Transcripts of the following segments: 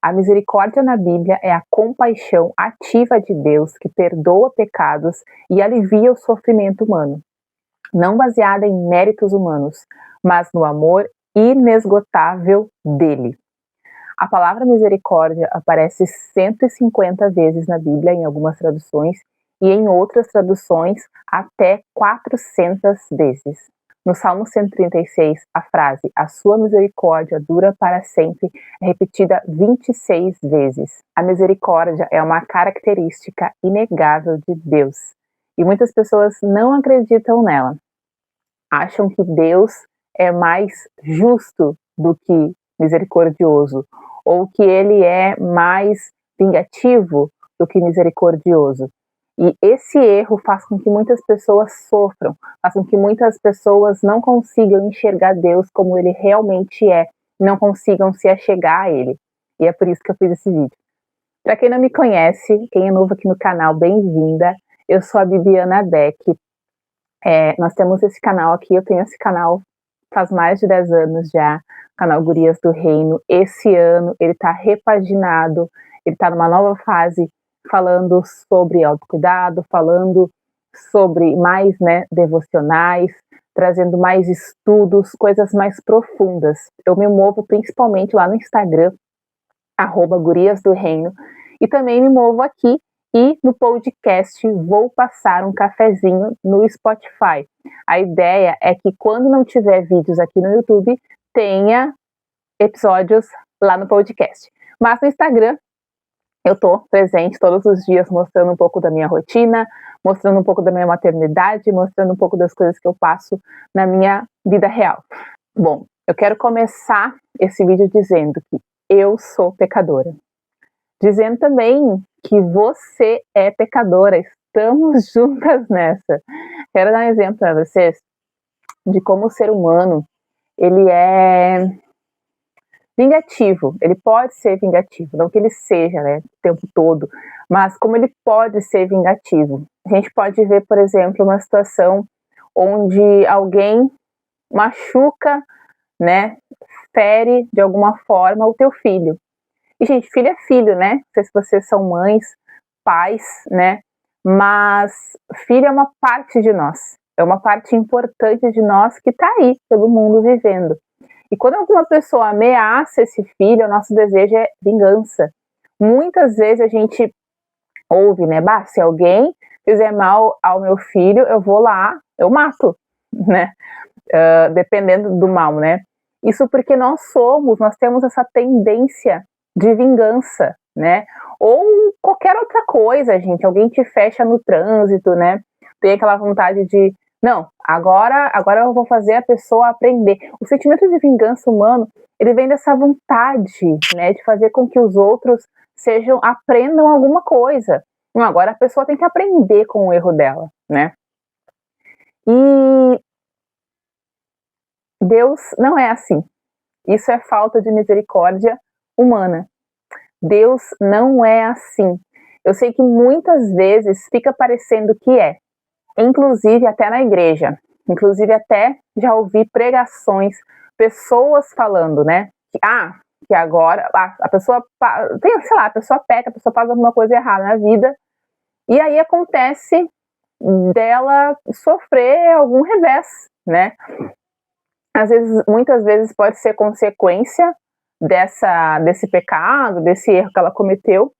A misericórdia na Bíblia é a compaixão ativa de Deus que perdoa pecados e alivia o sofrimento humano, não baseada em méritos humanos, mas no amor inesgotável dele. A palavra misericórdia aparece 150 vezes na Bíblia, em algumas traduções, e em outras traduções até 400 vezes. No Salmo 136, a frase "a sua misericórdia dura para sempre" é repetida 26 vezes. A misericórdia é uma característica inegável de Deus, e muitas pessoas não acreditam nela. Acham que Deus é mais justo do que misericordioso, ou que ele é mais vingativo do que misericordioso. E esse erro faz com que muitas pessoas sofram, faz com que muitas pessoas não consigam enxergar Deus como ele realmente é, não consigam se achegar a ele. E é por isso que eu fiz esse vídeo. Para quem não me conhece, quem é novo aqui no canal, bem-vinda. Eu sou a Bibiana Beck. Nós temos esse canal aqui, eu tenho esse canal faz mais de 10 anos já, canal Gurias do Reino. Esse ano ele está repaginado, ele está numa nova fase, falando sobre autocuidado, falando sobre mais devocionais, trazendo mais estudos, coisas mais profundas. Eu me movo principalmente lá no Instagram, @Gurias do Reino, e também me movo aqui e no podcast Vou Passar um Cafezinho no Spotify. A ideia é que quando não tiver vídeos aqui no YouTube, tenha episódios lá no podcast. Mas no Instagram, eu tô presente todos os dias mostrando um pouco da minha rotina, mostrando um pouco da minha maternidade, mostrando um pouco das coisas que eu passo na minha vida real. Bom, eu quero começar esse vídeo dizendo que eu sou pecadora. Dizendo também que você é pecadora, estamos juntas nessa. Quero dar um exemplo para vocês de como o ser humano, ele é vingativo, ele pode ser vingativo, não que ele seja, o tempo todo, mas como ele pode ser vingativo. A gente pode ver, por exemplo, uma situação onde alguém machuca, fere de alguma forma o teu filho. E, gente, filho é filho, Não sei se vocês são mães, pais, Mas filho é uma parte de nós. É uma parte importante de nós que está aí, pelo mundo vivendo. E quando alguma pessoa ameaça esse filho, o nosso desejo é vingança. Muitas vezes a gente ouve, se alguém fizer mal ao meu filho, eu vou lá, eu mato, dependendo do mal, Isso porque nós temos essa tendência de vingança, Ou qualquer outra coisa, gente. Alguém te fecha no trânsito, Tem aquela vontade de, não, agora eu vou fazer a pessoa aprender. O sentimento de vingança humano, ele vem dessa vontade, de fazer com que os outros aprendam alguma coisa. Não, agora a pessoa tem que aprender com o erro dela, E Deus não é assim. Isso é falta de misericórdia humana. Deus não é assim. Eu sei que muitas vezes fica parecendo que é. Inclusive até na igreja. Inclusive até já ouvi pregações, pessoas falando, que agora a pessoa tem, a pessoa peca, a pessoa faz alguma coisa errada na vida, e aí acontece dela sofrer algum revés, Às vezes, muitas vezes pode ser consequência desse pecado, desse erro que ela cometeu,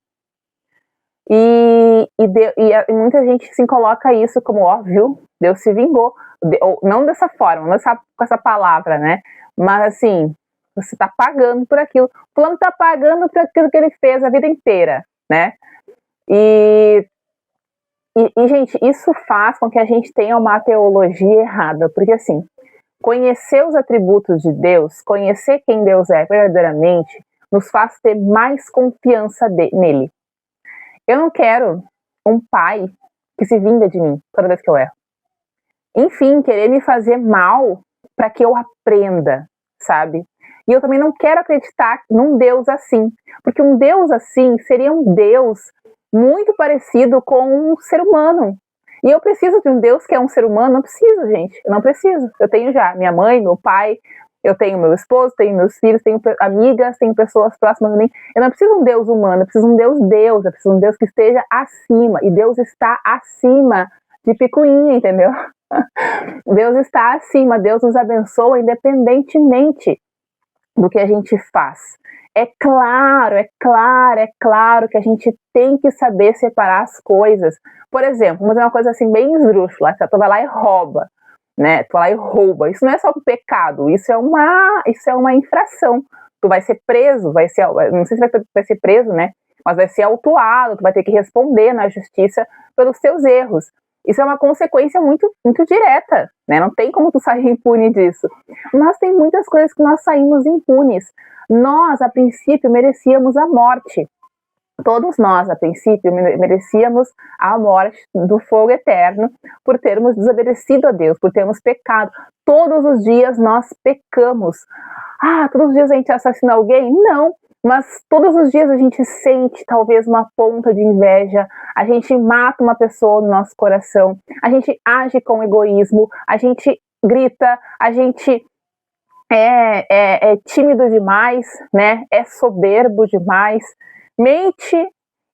e muita gente se coloca isso como óbvio, Deus se vingou, não dessa forma, não com essa palavra, mas assim, você está pagando por aquilo, o fulano está pagando por aquilo que ele fez a vida inteira, E, gente, isso faz com que a gente tenha uma teologia errada, porque assim, conhecer os atributos de Deus, conhecer quem Deus é verdadeiramente, nos faz ter mais confiança nele. Eu não quero um pai que se vinga de mim toda vez que eu erro. Enfim, querer me fazer mal para que eu aprenda, sabe? E eu também não quero acreditar num Deus assim, porque um Deus assim seria um Deus muito parecido com um ser humano. E eu preciso de um Deus que é um ser humano? Não preciso, gente. Eu não preciso. Eu tenho já minha mãe, meu pai, Eu tenho meu esposo, tenho meus filhos, tenho amigas, tenho pessoas próximas a mim. Eu não preciso de um Deus humano, eu preciso de um Deus, eu preciso de um Deus que esteja acima. E Deus está acima de picuinha, entendeu? Deus está acima, Deus nos abençoa independentemente do que a gente faz. É claro que a gente tem que saber separar as coisas. Por exemplo, vamos fazer uma coisa assim bem esdrúxula, que tu vai lá e rouba, né? Tu vai lá e rouba. Isso não é só um pecado, isso é uma infração. Tu vai ser preso, não sei se vai ser preso, né? Mas vai ser autuado, tu vai ter que responder na justiça pelos teus erros. Isso é uma consequência muito, muito direta, né? Não tem como tu sair impune disso. Mas tem muitas coisas que nós saímos impunes. Nós, a princípio, merecíamos a morte. Todos nós, a princípio, merecíamos a morte do fogo eterno por termos desobedecido a Deus, por termos pecado. Todos os dias nós pecamos. Todos os dias a gente assassina alguém? Não. Mas todos os dias a gente sente talvez uma ponta de inveja, a gente mata uma pessoa no nosso coração, a gente age com egoísmo, a gente grita, a gente é tímido demais, né? É soberbo demais, mente.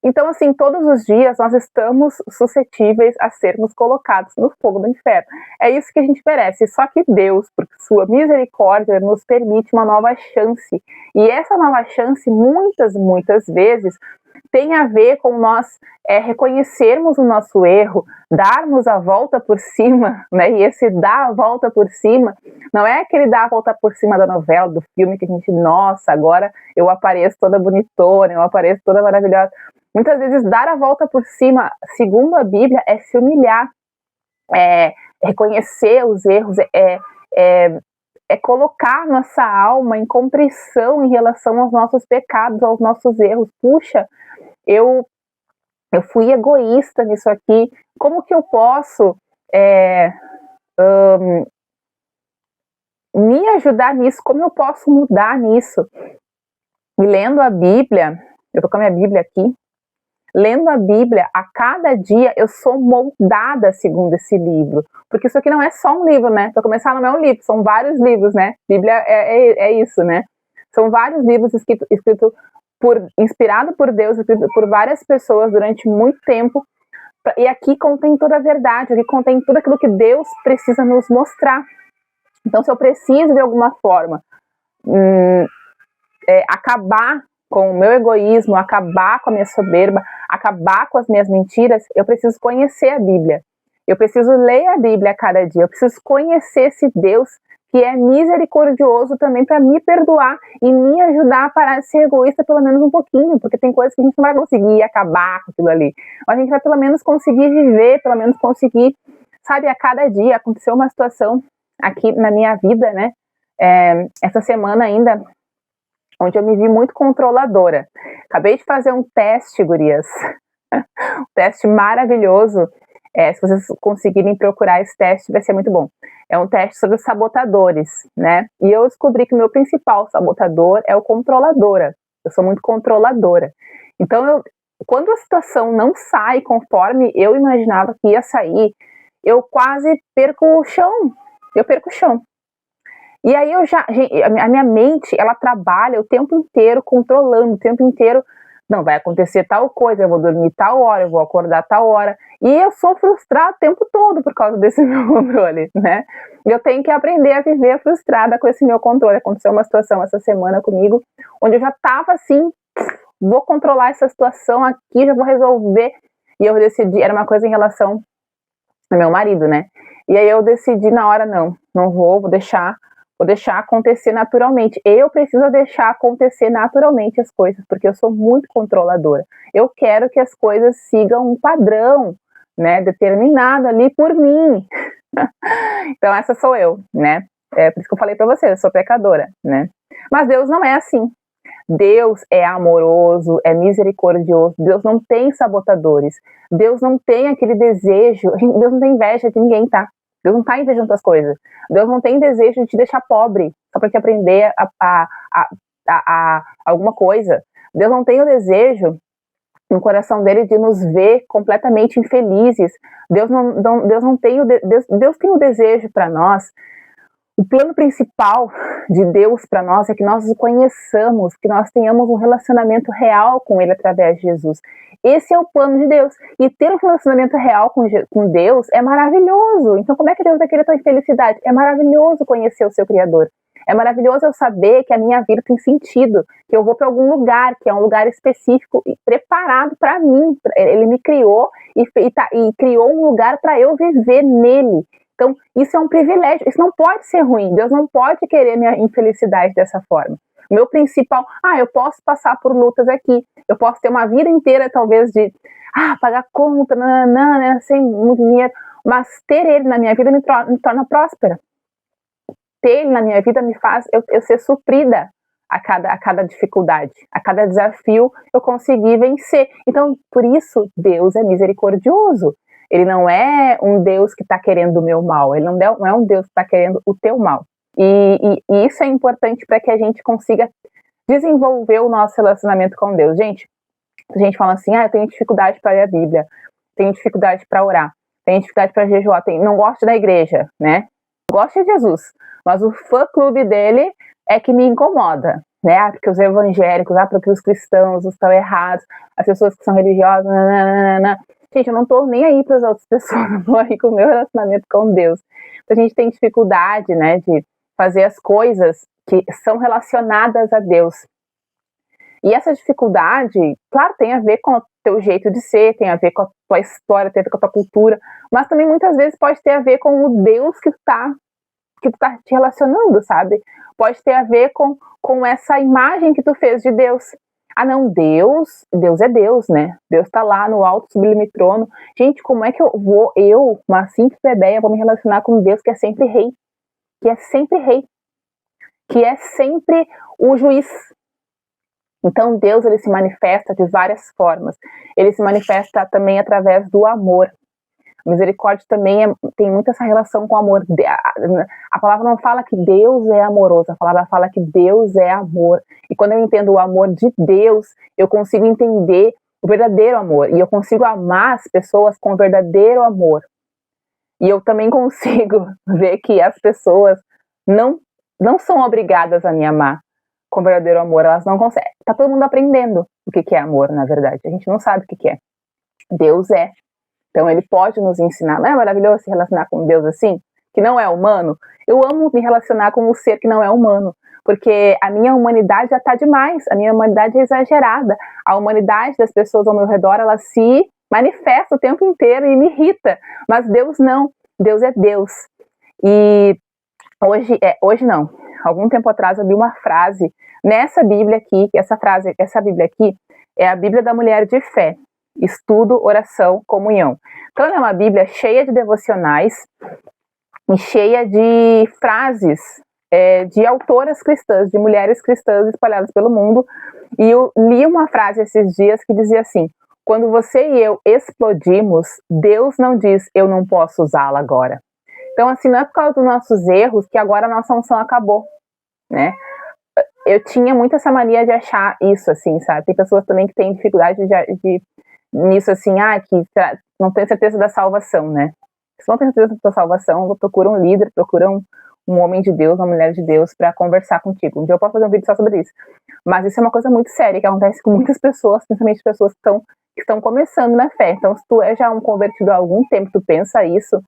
Então, assim, todos os dias nós estamos suscetíveis a sermos colocados no fogo do inferno. É isso que a gente merece. Só que Deus, por sua misericórdia, nos permite uma nova chance. E essa nova chance, muitas vezes, tem a ver com nós reconhecermos o nosso erro, darmos a volta por cima, né? E esse dar a volta por cima não é aquele dar a volta por cima da novela, do filme, que a gente, nossa, agora eu apareço toda bonitona, eu apareço toda maravilhosa. Muitas vezes dar a volta por cima, segundo a Bíblia, é se humilhar, reconhecer os erros, colocar nossa alma em contrição em relação aos nossos pecados, aos nossos erros. Puxa, eu fui egoísta nisso aqui, como que eu posso me ajudar nisso? Como eu posso mudar nisso? E lendo a Bíblia, eu tô com a minha Bíblia aqui, lendo a Bíblia, a cada dia eu sou moldada segundo esse livro. Porque isso aqui não é só um livro, né? Para começar, não é um livro, são vários livros, né? Bíblia é isso, né? São vários livros escritos inspirado por Deus, escrito por várias pessoas durante muito tempo. E aqui contém toda a verdade, aqui contém tudo aquilo que Deus precisa nos mostrar. Então, se eu preciso, de alguma forma, acabar com o meu egoísmo, acabar com a minha soberba, acabar com as minhas mentiras, eu preciso conhecer a Bíblia. Eu preciso ler a Bíblia a cada dia. Eu preciso conhecer esse Deus que é misericordioso também para me perdoar e me ajudar a parar de ser egoísta pelo menos um pouquinho, porque tem coisas que a gente não vai conseguir acabar com aquilo ali. Mas a gente vai pelo menos conseguir viver, pelo menos conseguir, sabe, a cada dia. Aconteceu uma situação aqui na minha vida, né? Essa semana ainda, onde eu me vi muito controladora. Acabei de fazer um teste, gurias. Um teste maravilhoso. Se vocês conseguirem procurar esse teste, vai ser muito bom. É um teste sobre os sabotadores, né? E eu descobri que o meu principal sabotador é o controladora. Eu sou muito controladora. Então, quando a situação não sai conforme eu imaginava que ia sair, eu quase perco o chão. Eu perco o chão. E aí a minha mente, ela trabalha o tempo inteiro controlando, o tempo inteiro, não, vai acontecer tal coisa, eu vou dormir tal hora, eu vou acordar tal hora. E eu sou frustrada o tempo todo por causa desse meu controle, né? Eu tenho que aprender a viver frustrada com esse meu controle. Aconteceu uma situação essa semana comigo, onde eu já tava assim, vou controlar essa situação aqui, já vou resolver. E eu decidi, era uma coisa em relação ao meu marido, né? E aí eu decidi na hora, não vou deixar acontecer naturalmente. Eu preciso deixar acontecer naturalmente as coisas, porque eu sou muito controladora. Eu quero que as coisas sigam um padrão, né, determinado ali por mim. Então essa sou eu, né? Por isso que eu falei para você, eu sou pecadora, né? Mas Deus não é assim. Deus é amoroso, é misericordioso. Deus não tem sabotadores. Deus não tem aquele desejo. Deus não tem inveja de ninguém, tá? Deus não está invejando as coisas. Deus não tem desejo de te deixar pobre só para te aprender a alguma coisa. Deus não tem o desejo no coração dele de nos ver completamente infelizes. Deus tem o desejo para nós, O plano principal de Deus para nós é que nós o conheçamos, que nós tenhamos um relacionamento real com Ele através de Jesus. Esse é o plano de Deus. E ter um relacionamento real com Deus é maravilhoso. Então, como é que Deus vai querer tua infelicidade? É maravilhoso conhecer o seu Criador. É maravilhoso eu saber que a minha vida tem sentido, que eu vou para algum lugar, que é um lugar específico e preparado para mim. Ele me criou e criou um lugar para eu viver nele. Então, isso é um privilégio, isso não pode ser ruim, Deus não pode querer minha infelicidade dessa forma. O meu principal, eu posso passar por lutas aqui, eu posso ter uma vida inteira, talvez, de pagar conta, né, sem muito dinheiro, mas ter Ele na minha vida me torna próspera. Ter Ele na minha vida me faz eu ser suprida a cada dificuldade, a cada desafio eu conseguir vencer. Então, por isso, Deus é misericordioso. Ele não é um Deus que está querendo o meu mal, ele não é um Deus que está querendo o teu mal. E isso é importante para que a gente consiga desenvolver o nosso relacionamento com Deus. Gente, a gente fala assim, eu tenho dificuldade para ler a Bíblia, tenho dificuldade para orar, tenho dificuldade para jejuar, não gosto da igreja, né? Gosto de Jesus, mas o fã-clube dele é que me incomoda, né? Porque os evangélicos, porque os cristãos estão errados, as pessoas que são religiosas, Gente, eu não tô nem aí para as outras pessoas, eu tô aí com o meu relacionamento com Deus. Então, a gente tem dificuldade, né, de fazer as coisas que são relacionadas a Deus. E essa dificuldade, claro, tem a ver com o teu jeito de ser, tem a ver com a tua história, tem a ver com a tua cultura, mas também muitas vezes pode ter a ver com o Deus que tu tá te relacionando, sabe? Pode ter a ver com essa imagem que tu fez de Deus. Não, Deus é Deus, né? Deus tá lá no alto, sublime trono. Gente, como é que uma simples plebeia, vou me relacionar com Deus que é sempre rei? Que é sempre rei. Que é sempre o juiz. Então, Deus, ele se manifesta de várias formas. Ele se manifesta também através do amor. A misericórdia também tem muito essa relação com o amor. A palavra não fala que Deus é amoroso, a palavra fala que Deus é amor. E quando eu entendo o amor de Deus, eu consigo entender o verdadeiro amor. E eu consigo amar as pessoas com o verdadeiro amor. E eu também consigo ver que as pessoas não são obrigadas a me amar com o verdadeiro amor. Elas não conseguem. Tá todo mundo aprendendo o que é amor, na verdade. A gente não sabe o que é. Deus é. Então, ele pode nos ensinar. Não é maravilhoso se relacionar com Deus assim? Que não é humano? Eu amo me relacionar com um ser que não é humano, porque a minha humanidade já está demais, a minha humanidade é exagerada. A humanidade das pessoas ao meu redor, ela se manifesta o tempo inteiro e me irrita. Mas Deus não. Deus é Deus. E hoje não. Algum tempo atrás eu li uma frase nessa Bíblia aqui, essa Bíblia aqui é a Bíblia da Mulher de Fé. Estudo, oração, comunhão. Então, ela é uma Bíblia cheia de devocionais e cheia de frases de autoras cristãs, de mulheres cristãs espalhadas pelo mundo. E eu li uma frase esses dias que dizia assim: quando você e eu explodimos, Deus não diz, eu não posso usá-la agora. Então, assim, não é por causa dos nossos erros que agora a nossa unção acabou, né? Eu tinha muito essa mania de achar isso, assim, sabe? Tem pessoas também que têm dificuldade nisso, assim, que não tem certeza da salvação, né? Se não tem certeza da salvação, procura um líder, procura um homem de Deus, uma mulher de Deus para conversar contigo. Um dia eu posso fazer um vídeo só sobre isso. Mas isso é uma coisa muito séria, que acontece com muitas pessoas, principalmente pessoas que estão começando na fé. Então, se tu é já um convertido há algum tempo, tu pensa isso,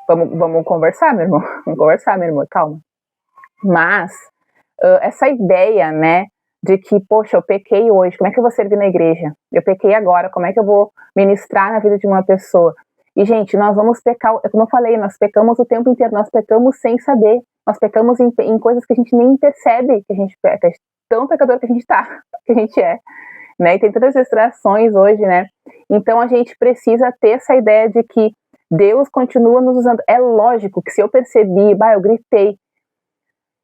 vamos conversar, meu irmão. Vamos conversar, meu irmão, calma. Mas, essa ideia, né, de que, poxa, eu pequei hoje, como é que eu vou servir na igreja? Eu pequei agora, como é que eu vou ministrar na vida de uma pessoa? E, gente, nós vamos pecar, como eu falei, nós pecamos o tempo inteiro, nós pecamos sem saber, nós pecamos em coisas que a gente nem percebe que a gente peca, tão pecador que a gente que a gente é, né? E tem tantas distrações hoje, né? Então, a gente precisa ter essa ideia de que Deus continua nos usando. É lógico que se eu percebi, eu gritei,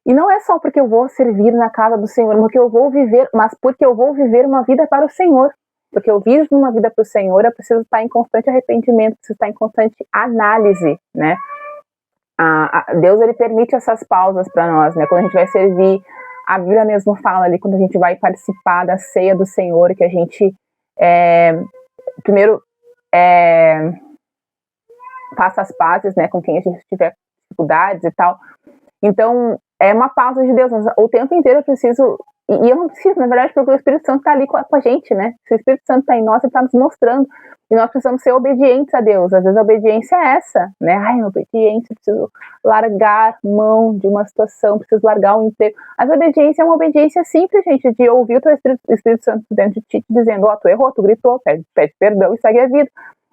e não é só porque eu vou servir na casa do Senhor, mas porque eu vou viver uma vida para o Senhor. Porque eu vivo uma vida para o Senhor, eu preciso estar em constante arrependimento, preciso estar em constante análise, né? Deus, ele permite essas pausas para nós, né? Quando a gente vai servir, a Bíblia mesmo fala ali, quando a gente vai participar da ceia do Senhor, que a gente primeiro faça as pazes, né, com quem a gente tiver dificuldades e tal. Então, é uma pausa de Deus. O tempo inteiro eu preciso, e eu não preciso, na verdade, porque o Espírito Santo está ali com a gente, né? Se o Espírito Santo está em nós, ele está nos mostrando. E nós precisamos ser obedientes a Deus. Às vezes a obediência é essa, né? Obediência, eu preciso largar mão de uma situação, preciso largar um emprego. Mas a obediência é uma obediência simples, gente, de ouvir o teu Espírito Santo dentro de ti, dizendo, tu errou, tu gritou, pede perdão e segue a vida.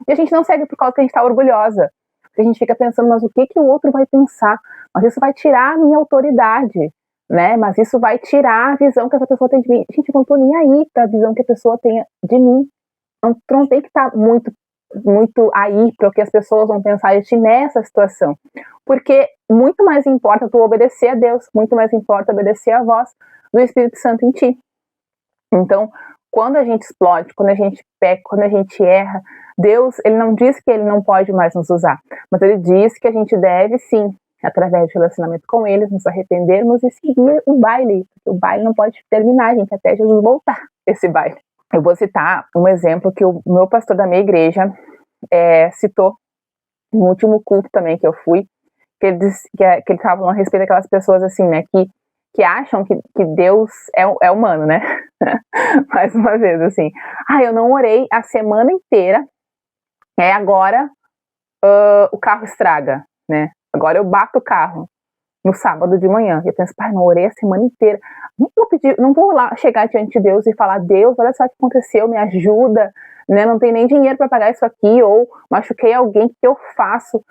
E a gente não segue por causa que a gente está orgulhosa. Porque a gente fica pensando, mas o que o outro vai pensar? Mas isso vai tirar a minha autoridade, né? Mas isso vai tirar a visão que essa pessoa tem de mim. Gente, eu não tô nem aí pra visão que a pessoa tenha de mim. Tu não tem que estar muito aí para o que as pessoas vão pensar de ti nessa situação. Porque muito mais importa tu obedecer a Deus, muito mais importa obedecer a voz do Espírito Santo em ti. Então, quando a gente explode, quando a gente peca, quando a gente erra, Deus, ele não diz que ele não pode mais nos usar, mas ele diz que a gente deve sim, através de relacionamento com ele, nos arrependermos e seguir o baile. O baile não pode terminar, gente, até Jesus voltar esse baile. Eu vou citar um exemplo que o meu pastor da minha igreja citou no último culto também que eu fui, que ele disse que ele estava falando a respeito daquelas pessoas assim, né, que acham que Deus é humano, né? Mais uma vez, assim, eu não orei a semana inteira, agora o carro estraga, né? Agora eu bato o carro no sábado de manhã. Eu penso, não orei a semana inteira. Não vou lá chegar diante de Deus e falar, Deus, olha só o que aconteceu, me ajuda, né? Não tem nem dinheiro para pagar isso aqui, ou machuquei alguém, o que eu faço?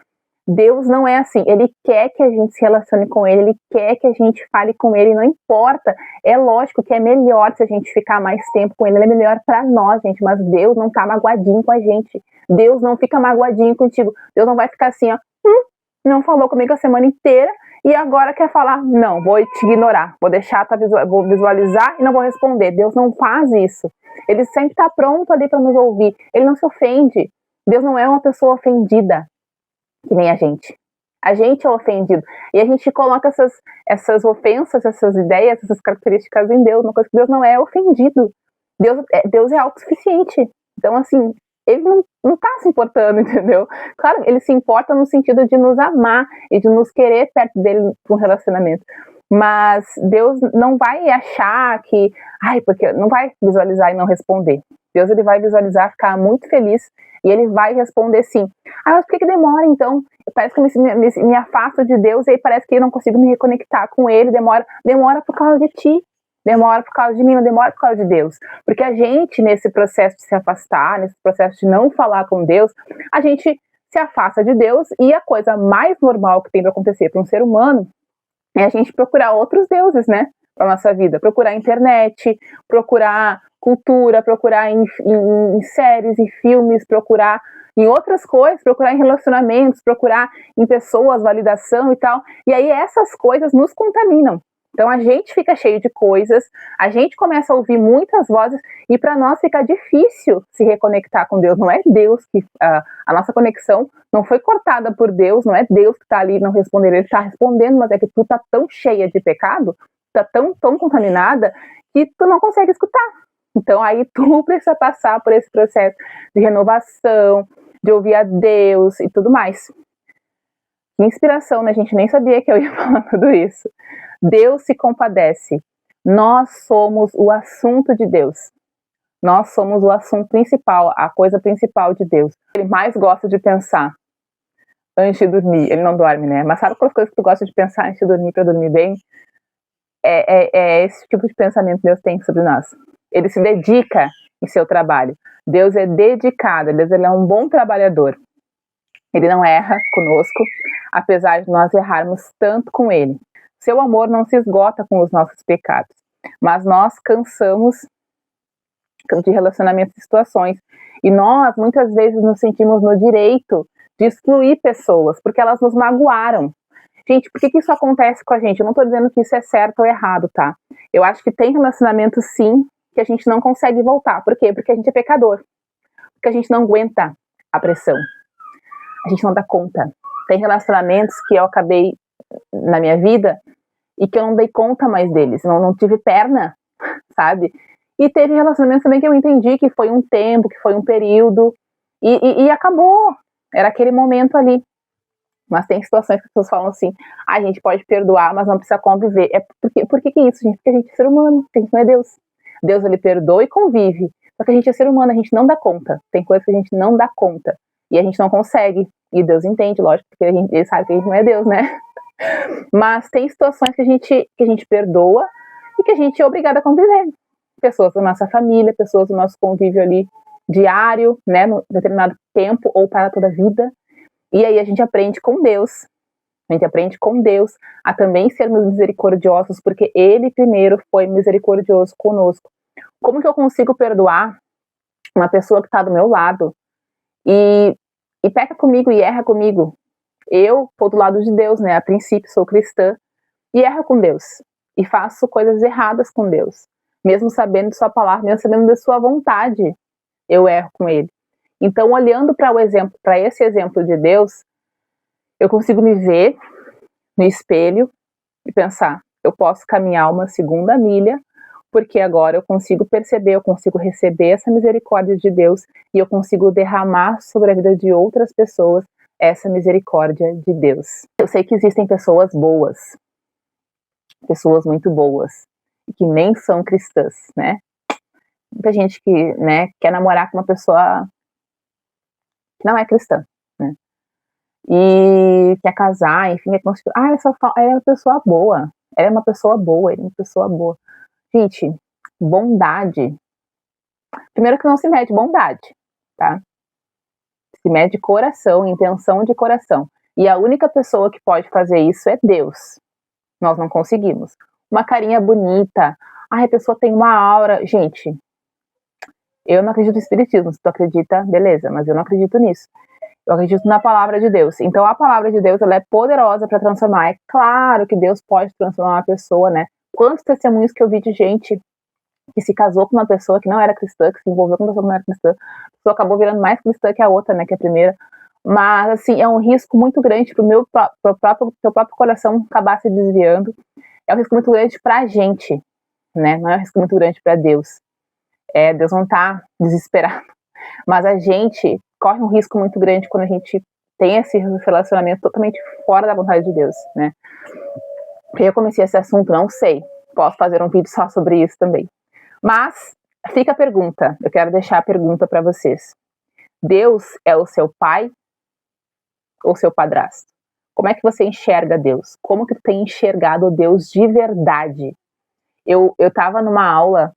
Deus não é assim, ele quer que a gente se relacione com ele quer que a gente fale com ele, não importa, é lógico que é melhor se a gente ficar mais tempo com ele é melhor para nós, gente, mas Deus não tá magoadinho com a gente, Deus não fica magoadinho contigo, Deus não vai ficar assim, não falou comigo a semana inteira, e agora quer falar, não, vou te ignorar, vou deixar, vou visualizar e não vou responder. Deus não faz isso, ele sempre tá pronto ali para nos ouvir, ele não se ofende, Deus não é uma pessoa ofendida, que nem a gente é ofendido, e a gente coloca essas ofensas, essas ideias, essas características em Deus, uma coisa que Deus não é ofendido, Deus é autossuficiente, então assim, ele não tá se importando, entendeu? Claro, ele se importa no sentido de nos amar e de nos querer perto dele para um relacionamento, mas Deus não vai achar que, porque não vai visualizar e não responder. Deus, ele vai visualizar, ficar muito feliz e ele vai responder sim. Mas por que demora então? Parece que eu me afasto de Deus e aí parece que eu não consigo me reconectar com ele, demora por causa de ti, demora por causa de mim, não demora por causa de Deus. Porque a gente, nesse processo de se afastar, nesse processo de não falar com Deus, a gente se afasta de Deus e a coisa mais normal que tem para acontecer para um ser humano é a gente procurar outros deuses, né, para nossa vida, procurar internet, procurar cultura, procurar em séries e filmes, procurar em outras coisas, procurar em relacionamentos, procurar em pessoas, validação e tal, e aí essas coisas nos contaminam. Então a gente fica cheio de coisas, a gente começa a ouvir muitas vozes e para nós fica difícil se reconectar com Deus. Não é Deus que a nossa conexão não foi cortada por Deus, não é Deus que está ali não respondendo, ele está respondendo, mas é que tu tá tão cheia de pecado, tá tão contaminada que tu não consegue escutar. Então aí tu precisa passar por esse processo de renovação, de ouvir a Deus e tudo mais. Inspiração, né? A gente nem sabia que eu ia falar tudo isso. Deus se compadece. Nós somos o assunto de Deus. Nós somos o assunto principal, a coisa principal de Deus. Ele mais gosta de pensar antes de dormir. Ele não dorme, né? Mas sabe aquelas coisas que tu gosta de pensar antes de dormir para dormir bem? É esse tipo de pensamento que Deus tem sobre nós. Ele se dedica em seu trabalho. Deus é dedicado. Deus, ele é um bom trabalhador. Ele não erra conosco, apesar de nós errarmos tanto com ele. Seu amor não se esgota com os nossos pecados, mas nós cansamos de relacionamentos e situações. E nós, muitas vezes, nos sentimos no direito de excluir pessoas, porque elas nos magoaram. Gente, por que isso acontece com a gente? Eu não estou dizendo que isso é certo ou errado, tá? Eu acho que tem relacionamentos, sim, que a gente não consegue voltar. Por quê? Porque a gente é pecador. Porque a gente não aguenta a pressão. A gente não dá conta. Tem relacionamentos que eu acabei na minha vida e que eu não dei conta mais deles. Não tive perna, sabe? E teve relacionamentos também que eu entendi que foi um tempo, que foi um período e acabou. Era aquele momento ali. Mas tem situações que as pessoas falam assim, a gente pode perdoar, mas não precisa conviver. Por que isso, gente? Porque a gente é ser humano, a gente não é Deus. Deus, ele perdoa e convive. Só que a gente é ser humano, a gente não dá conta. Tem coisas que a gente não dá conta. E a gente não consegue. E Deus entende, lógico, porque ele sabe que a gente não é Deus, né? Mas tem situações que a gente perdoa e que a gente é obrigado a conviver. Pessoas da nossa família, pessoas do nosso convívio ali diário, né, num determinado tempo ou para toda a vida. E aí a gente aprende com Deus. A gente aprende com Deus a também sermos misericordiosos, porque Ele primeiro foi misericordioso conosco. Como que eu consigo perdoar uma pessoa que está do meu lado e peca comigo e erra comigo? Eu estou do lado de Deus, né? A princípio sou cristã e erro com Deus. E faço coisas erradas com Deus. Mesmo sabendo de sua palavra, mesmo sabendo de sua vontade, eu erro com Ele. Então, olhando para esse exemplo de Deus, eu consigo me ver no espelho e pensar, eu posso caminhar uma segunda milha, porque agora eu consigo perceber, eu consigo receber essa misericórdia de Deus e eu consigo derramar sobre a vida de outras pessoas essa misericórdia de Deus. Eu sei que existem pessoas boas, pessoas muito boas, que nem são cristãs, né? Muita gente que, né, quer namorar com uma pessoa que não é cristã, né? E quer casar, enfim, ela é uma pessoa boa, ela é uma pessoa boa, ele é uma pessoa boa. Gente, bondade, primeiro que não se mede bondade, tá? Se mede coração, intenção de coração. E a única pessoa que pode fazer isso é Deus. Nós não conseguimos. Uma carinha bonita, a pessoa tem uma aura. Gente, eu não acredito no espiritismo. Se tu acredita, beleza, mas eu não acredito nisso. Eu acredito na palavra de Deus. Então a palavra de Deus, ela é poderosa para transformar. É claro que Deus pode transformar uma pessoa, né? Quantos testemunhos que eu vi de gente que se casou com uma pessoa que não era cristã, que se envolveu com uma pessoa que não era cristã, a pessoa acabou virando mais cristã que a outra, né, que a primeira. Mas, assim, é um risco muito grande pro teu próprio coração acabar se desviando. É um risco muito grande pra gente, né? Não é um risco muito grande pra Deus. Deus não tá desesperado. Mas a gente corre um risco muito grande quando a gente tem esse relacionamento totalmente fora da vontade de Deus, né? Eu comecei esse assunto, não sei. Posso fazer um vídeo só sobre isso também. Mas fica a pergunta, eu quero deixar a pergunta para vocês. Deus é o seu pai ou seu padrasto? Como é que você enxerga Deus? Como que tu tem enxergado Deus de verdade? Eu estava numa aula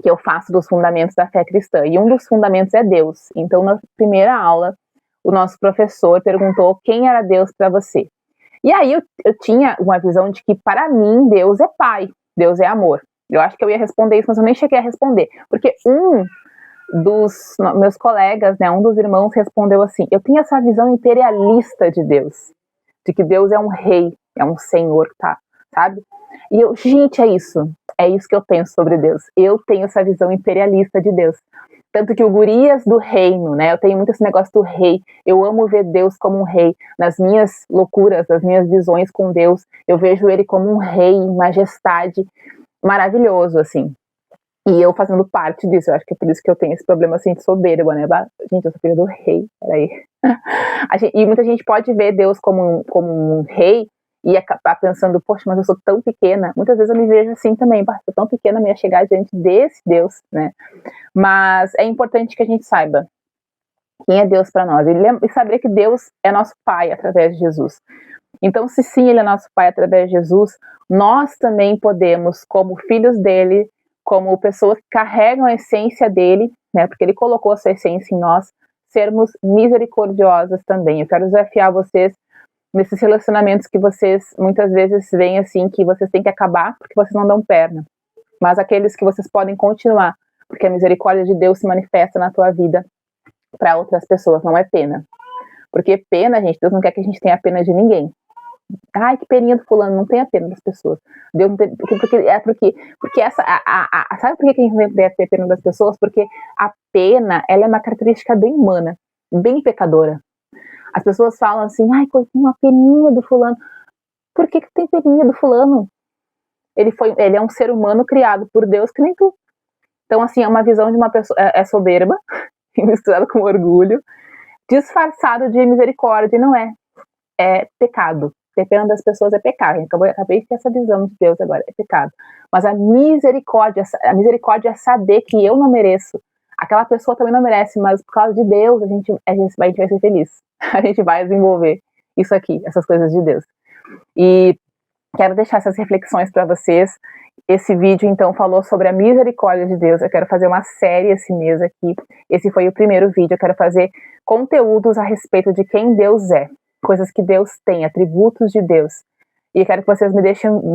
que eu faço dos fundamentos da fé cristã, e um dos fundamentos é Deus. Então, na primeira aula, o nosso professor perguntou quem era Deus para você. E aí eu tinha uma visão de que, para mim, Deus é pai, Deus é amor. Eu acho que eu ia responder isso, mas eu nem cheguei a responder. Porque um dos meus colegas, né, um dos irmãos, respondeu assim: eu tenho essa visão imperialista de Deus, de que Deus é um rei, é um senhor, tá, sabe? E eu, gente, é isso que eu penso sobre Deus. Eu tenho essa visão imperialista de Deus. Tanto que o Gurias do Reino, né? Eu tenho muito esse negócio do rei. Eu amo ver Deus como um rei. Nas minhas loucuras, nas minhas visões com Deus, eu vejo ele como um rei em majestade, maravilhoso, assim. E eu fazendo parte disso. Eu acho que é por isso que eu tenho esse problema, assim, de soberba, né? Gente, eu sou filha do rei. Peraí. E muita gente pode ver Deus como um rei e acabar pensando, poxa, mas eu sou tão pequena. Muitas vezes eu me vejo assim também, sou tão pequena, me ia chegar diante desse Deus, né? Mas é importante que a gente saiba quem é Deus para nós e saber que Deus é nosso Pai através de Jesus. Então, se sim, Ele é nosso Pai através de Jesus, nós também podemos, como filhos dele, como pessoas que carregam a essência dele, né? Porque Ele colocou a sua essência em nós, sermos misericordiosas também. Eu quero desafiar vocês nesses relacionamentos que vocês muitas vezes veem assim, que vocês têm que acabar porque vocês não dão perna. Mas aqueles que vocês podem continuar, porque a misericórdia de Deus se manifesta na tua vida para outras pessoas, não é pena. Porque pena, gente, Deus não quer que a gente tenha pena de ninguém. Ai, que peninha do fulano, não tenha pena das pessoas. Deus não tem, porque essa, sabe por que a gente não deve ter pena das pessoas? Porque a pena, ela é uma característica bem humana, bem pecadora. As pessoas falam assim, ai, coitinho, uma peninha do fulano. Por que tem peninha do fulano? Ele é um ser humano criado por Deus que nem tu. Então, assim, é uma visão de uma pessoa, é soberba, misturada com orgulho, disfarçado de misericórdia, e não é. É pecado. Dependendo das pessoas, é pecado. Acabei de ter essa visão de Deus agora, é pecado. Mas a misericórdia é saber que eu não mereço. Aquela pessoa também não merece, mas por causa de Deus, a gente vai ser feliz. A gente vai desenvolver isso aqui, essas coisas de Deus. E quero deixar essas reflexões para vocês. Esse vídeo, então, falou sobre a misericórdia de Deus. Eu quero fazer uma série esse mês aqui. Esse foi o primeiro vídeo. Eu quero fazer conteúdos a respeito de quem Deus é. Coisas que Deus tem, atributos de Deus. E eu quero que vocês me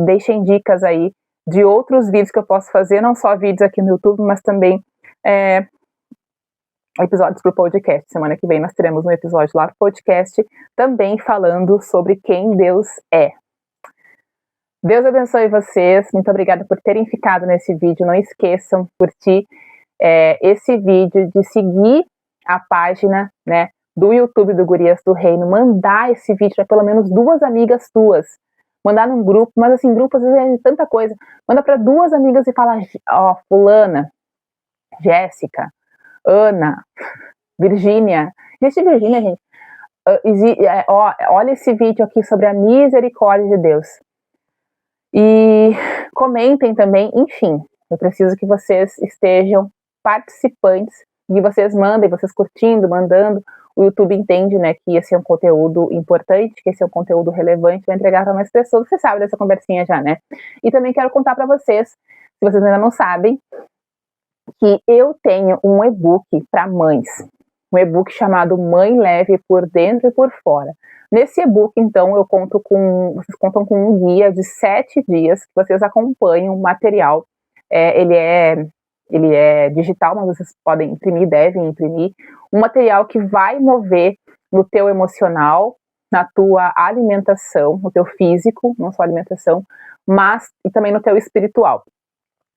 deixem dicas aí de outros vídeos que eu posso fazer, não só vídeos aqui no YouTube, mas também episódios para o podcast. Semana que vem nós teremos um episódio lá para o podcast, também falando sobre quem Deus é. Deus abençoe vocês. Muito obrigada por terem ficado nesse vídeo. Não esqueçam de curtir esse vídeo, de seguir a página, né, do YouTube do Gurias do Reino, mandar esse vídeo para pelo menos 2 amigas tuas, mandar num grupo, mas assim, grupo às vezes é tanta coisa, manda para 2 amigas e fala, ó, fulana, Jéssica, Ana, Virgínia, existe Virgínia, gente, olha esse vídeo aqui sobre a misericórdia de Deus, e comentem também, enfim, eu preciso que vocês estejam participantes, e vocês mandem, vocês curtindo, mandando. O YouTube entende, né, que esse é um conteúdo importante, que esse é um conteúdo relevante, vai entregar para mais pessoas. Você sabe dessa conversinha já, né? E também quero contar para vocês, se vocês ainda não sabem, que eu tenho um e-book para mães. Um e-book chamado Mãe Leve por Dentro e por Fora. Nesse e-book, então, vocês contam com um guia de 7 dias que vocês acompanham o material. Ele é digital, mas vocês podem imprimir, devem imprimir. Um material que vai mover no teu emocional, na tua alimentação, no teu físico, não só alimentação, mas e também no teu espiritual.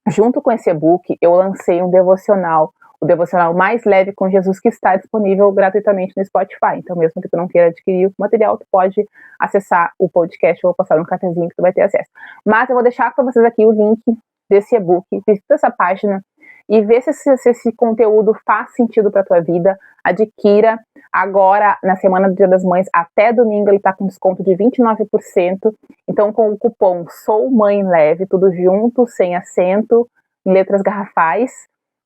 Junto com esse e-book, eu lancei um devocional, o devocional Mais Leve com Jesus, que está disponível gratuitamente no Spotify. Então, mesmo que tu não queira adquirir o material, tu pode acessar o podcast, eu vou passar um cafezinho que tu vai ter acesso. Mas eu vou deixar para vocês aqui o link desse e-book, visita essa página e vê se esse conteúdo faz sentido para a tua vida. Adquira agora, na semana do Dia das Mães, até domingo, ele está com desconto de 29%. Então, com o cupom Sou Mãe Leve, tudo junto, sem acento, em letras garrafais,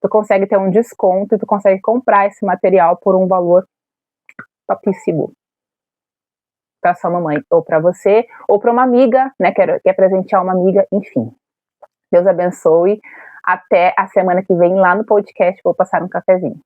tu consegue ter um desconto e tu consegue comprar esse material por um valor topíssimo. Para sua mamãe, ou para você, ou para uma amiga, né, quer presentear uma amiga, enfim. Deus abençoe. Até a semana que vem lá no podcast, vou passar um cafezinho.